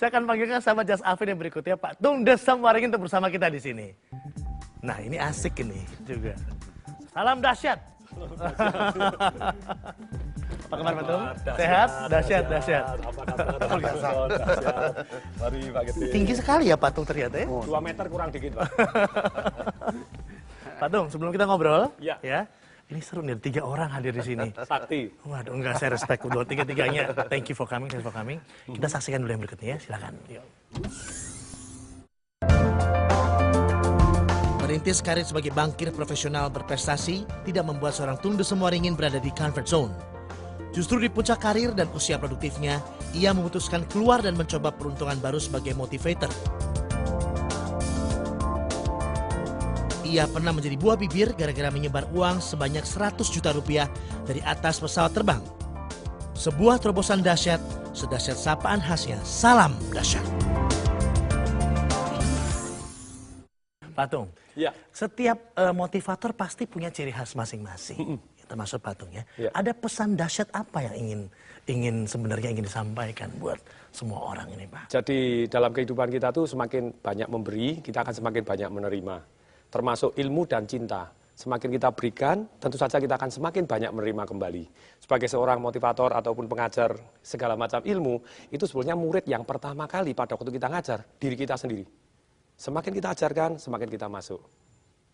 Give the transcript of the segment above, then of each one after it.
Saya akan panggilkan sahabat Jas Alvin yang berikutnya, Pak Tung Desem Waringin untuk bersama kita di sini. Nah, ini asik ini juga. Salam dahsyat. Apa kabar Pak Tung? Sehat? Dahsyat. Apa kabar? Dahsyat. Mari Pak Gede. Tinggi sekali ya Pak Tung ternyata ya. 2 meter kurang dikit, Pak. Pak Tung, sebelum kita ngobrol, Ya. ini seru nih, 3 orang hadir di sini. Sakti. Waduh, enggak, saya respect buat tiga-tiganya. Thank you for coming. Kita saksikan dulu yang berikutnya ya, silakan. Yuk. Merintis karir sebagai bankir profesional berprestasi tidak membuat seorang Tung Desem Waringin berada di comfort zone. Justru di puncak karir dan usia produktifnya, ia memutuskan keluar dan mencoba peruntungan baru sebagai motivator. Ia pernah menjadi buah bibir gara-gara menyebar uang sebanyak 100 juta rupiah dari atas pesawat terbang. Sebuah terobosan dahsyat, sedahsyat sapaan khasnya, salam dahsyat. Pak Tung, Ya. setiap motivator pasti punya ciri khas masing-masing, termasuk Pak Tung ya. Ya. Ada pesan dahsyat apa yang sebenarnya ingin disampaikan buat semua orang ini, Pak? Jadi dalam kehidupan kita tuh semakin banyak memberi, kita akan semakin banyak menerima. Termasuk ilmu dan cinta. Semakin kita berikan, tentu saja kita akan semakin banyak menerima kembali. Sebagai seorang motivator ataupun pengajar segala macam ilmu, itu sebenarnya murid yang pertama kali pada waktu kita ngajar, diri kita sendiri. Semakin kita ajarkan, semakin kita masuk.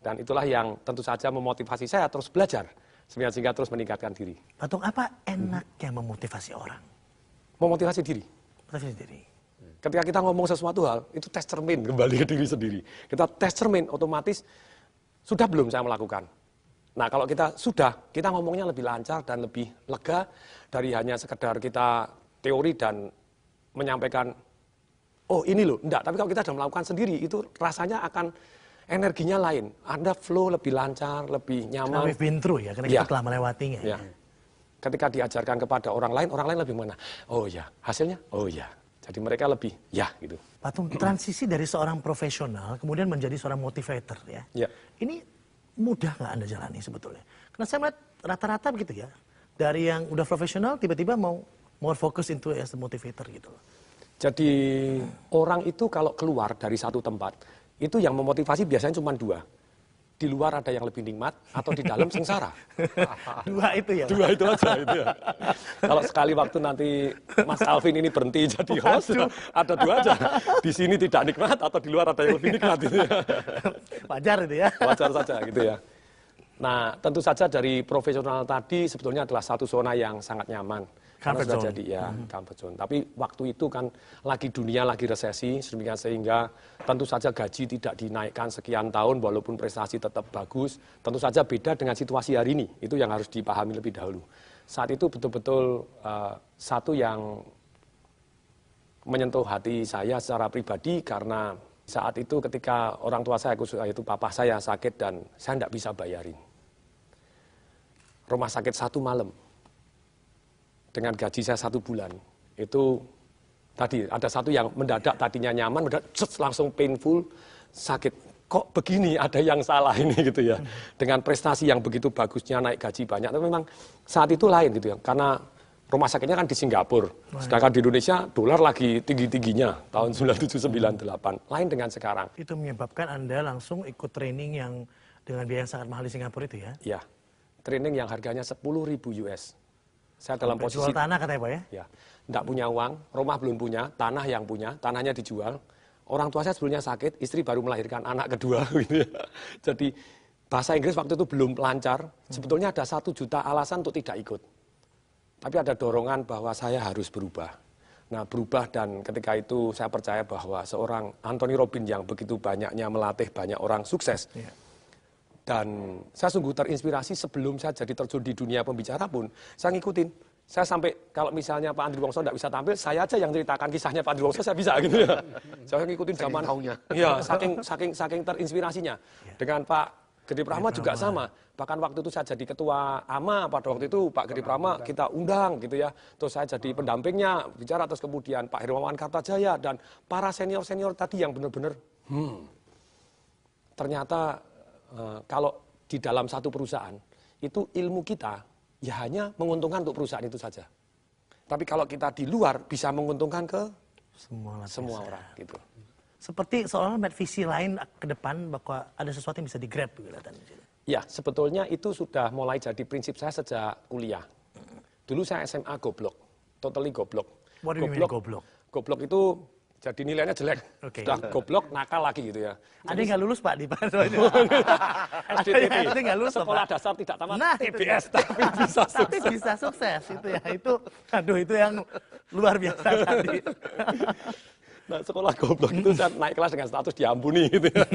Dan itulah yang tentu saja memotivasi saya terus belajar, sehingga terus meningkatkan diri. Pak Tung, apa enaknya memotivasi orang? Memotivasi diri. Motivasi diri. Ketika kita ngomong sesuatu hal, itu tes cermin kembali ke diri sendiri. Kita tes cermin, otomatis sudah belum saya melakukan. Nah kalau kita sudah, kita ngomongnya lebih lancar dan lebih lega dari hanya sekedar kita teori dan menyampaikan, oh ini loh, enggak. Tapi kalau kita sudah melakukan sendiri, itu rasanya akan energinya lain. Anda flow lebih lancar, lebih nyaman. Karena we've been through ya, karena Ya. kita telah melewatinya. Ya. Ketika diajarkan kepada orang lain lebih mana? Oh ya, hasilnya? Oh ya. Jadi mereka lebih, ya gitu. Pak Tung, transisi dari seorang profesional kemudian menjadi seorang motivator ya. Ya. Ini mudah nggak Anda jalani sebetulnya? Karena saya melihat rata-rata begitu ya. Dari yang udah profesional tiba-tiba mau more focus into as a motivator gitu loh. Jadi orang itu kalau keluar dari satu tempat, itu yang memotivasi biasanya cuma 2. Di luar ada yang lebih nikmat, atau di dalam sengsara. 2 itu ya. 2 itu aja. Itu ya. Kalau sekali waktu nanti Mas Alvin ini berhenti jadi host, ada 2 aja. Di sini tidak nikmat, atau di luar ada yang lebih nikmat. Gitu ya. Wajar itu ya. Wajar saja gitu ya. Nah tentu saja dari profesional tadi sebetulnya adalah satu zona yang sangat nyaman. Karena Comfort sudah zone. jadi ya comfort zone. Tapi waktu itu kan lagi dunia lagi resesi, sehingga tentu saja gaji tidak dinaikkan sekian tahun walaupun prestasi tetap bagus. Tentu saja beda dengan situasi hari ini. Itu yang harus dipahami lebih dahulu. Saat itu betul-betul satu yang menyentuh hati saya secara pribadi karena saat itu ketika orang tua saya, yaitu papa saya sakit dan saya tidak bisa bayarin. Rumah sakit 1 malam. Dengan gaji saya 1 bulan, itu tadi ada satu yang mendadak tadinya nyaman, langsung painful, sakit. Kok begini, ada yang salah ini gitu ya. Dengan prestasi yang begitu bagusnya, naik gaji banyak, tapi memang saat itu lain gitu ya. Karena rumah sakitnya kan di Singapura, sedangkan di Indonesia dolar lagi tinggi-tingginya tahun 9798, lain dengan sekarang. Itu menyebabkan Anda langsung ikut training yang dengan biaya yang sangat mahal di Singapura itu ya. Ya, training yang harganya 10.000 US. Saya dalam posisi jual tanah katanya Pak ya? Ya, enggak punya uang, rumah belum punya, tanah yang punya, tanahnya dijual. Orang tua saya sebelumnya sakit, istri baru melahirkan anak kedua. Gitu ya. Jadi bahasa Inggris waktu itu belum lancar. Sebetulnya ada 1 juta alasan untuk tidak ikut. Tapi ada dorongan bahwa saya harus berubah. Nah berubah dan ketika itu saya percaya bahwa seorang Anthony Robbins yang begitu banyaknya melatih banyak orang sukses. Ya. Dan saya sungguh terinspirasi sebelum saya jadi terjun di dunia pembicara pun, saya ngikutin. Saya sampai kalau misalnya Pak Andri Wongso tidak bisa tampil, saya aja yang ceritakan kisahnya Pak Andri Wongso, saya bisa gitu ya. Saya ngikutin zaman, iya, saking terinspirasinya. Dengan Pak Gede Prama juga sama. Bahkan waktu itu saya jadi ketua AMA, pada waktu itu Pak Gede Prama kita undang gitu ya. Terus saya jadi pendampingnya, bicara, terus kemudian Pak Hermawan Kartajaya dan para senior-senior tadi yang benar-benar, ternyata kalau di dalam satu perusahaan, itu ilmu kita ya hanya menguntungkan untuk perusahaan itu saja. Tapi kalau kita di luar bisa menguntungkan ke Semua orang gitu. Seperti seolah melihat visi lain ke depan bahwa ada sesuatu yang bisa di-grab kelihatannya. Ya, sebetulnya itu sudah mulai jadi prinsip saya sejak kuliah. Dulu saya SMA goblok, totally goblok. What do you mean goblok? Goblok itu jadi nilainya jelek. Okay. Sudah goblok, nakal lagi gitu ya. Ada yang nggak lulus Pak di SDTT, ada yang nggak lulus sekolah Pak. dasar tidak tamat, Nah, TBS, tapi bisa Tapi sukses. bisa sukses itu ya. Itu yang luar biasa tadi. Nah, sekolah goblok itu saya naik kelas dengan status diampuni gitu ya.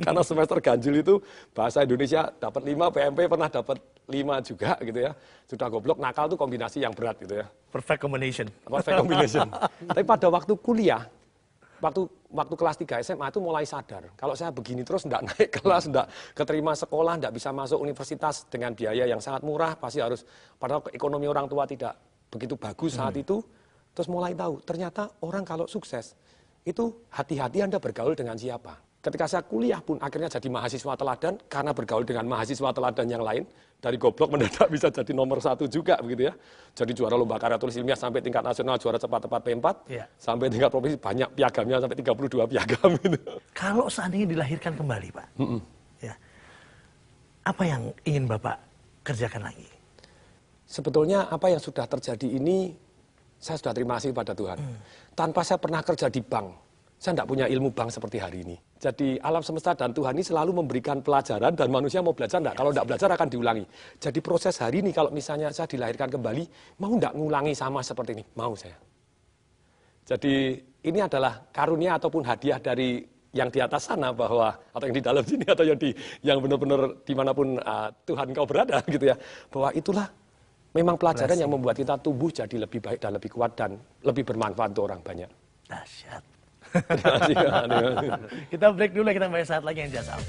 Karena semester ganjil itu bahasa Indonesia dapat 5, PMP pernah dapat 5 juga gitu ya. Sudah goblok, nakal itu kombinasi yang berat gitu ya. Perfect combination. Perfect combination. Tapi pada waktu kuliah, waktu kelas 3 SMA itu mulai sadar. Kalau saya begini terus enggak naik kelas, enggak keterima sekolah, enggak bisa masuk universitas dengan biaya yang sangat murah, pasti harus, padahal ekonomi orang tua tidak begitu bagus saat itu. Terus mulai tahu, ternyata orang kalau sukses, itu hati-hati Anda bergaul dengan siapa. Ketika saya kuliah pun akhirnya jadi mahasiswa teladan, karena bergaul dengan mahasiswa teladan yang lain, dari goblok mendadak bisa jadi nomor 1 juga begitu ya. Jadi juara lomba karya tulis ilmiah sampai tingkat nasional, juara cepat-cepat P4, sampai tingkat provinsi banyak piagamnya sampai 32 piagam gitu. Kalau seandainya dilahirkan kembali Pak, ya, apa yang ingin Bapak kerjakan lagi? Sebetulnya apa yang sudah terjadi ini, saya sudah terima kasih pada Tuhan. Tanpa saya pernah kerja di bank, saya tidak punya ilmu bank seperti hari ini. Jadi alam semesta dan Tuhan ini selalu memberikan pelajaran dan manusia mau belajar enggak. Kalau tidak belajar akan diulangi. Jadi proses hari ini kalau misalnya saya dilahirkan kembali, mau enggak ngulangi sama seperti ini? Mau saya. Jadi ini adalah karunia ataupun hadiah dari yang di atas sana bahwa, atau yang di dalam sini atau yang benar-benar dimanapun Tuhan kau berada gitu ya. Bahwa itulah memang pelajaran yang membuat kita tumbuh jadi lebih baik dan lebih kuat dan lebih bermanfaat untuk orang banyak. Dahsyat. Terima kasih. Kita break dulu, kita bahas saat lagi yang jasa.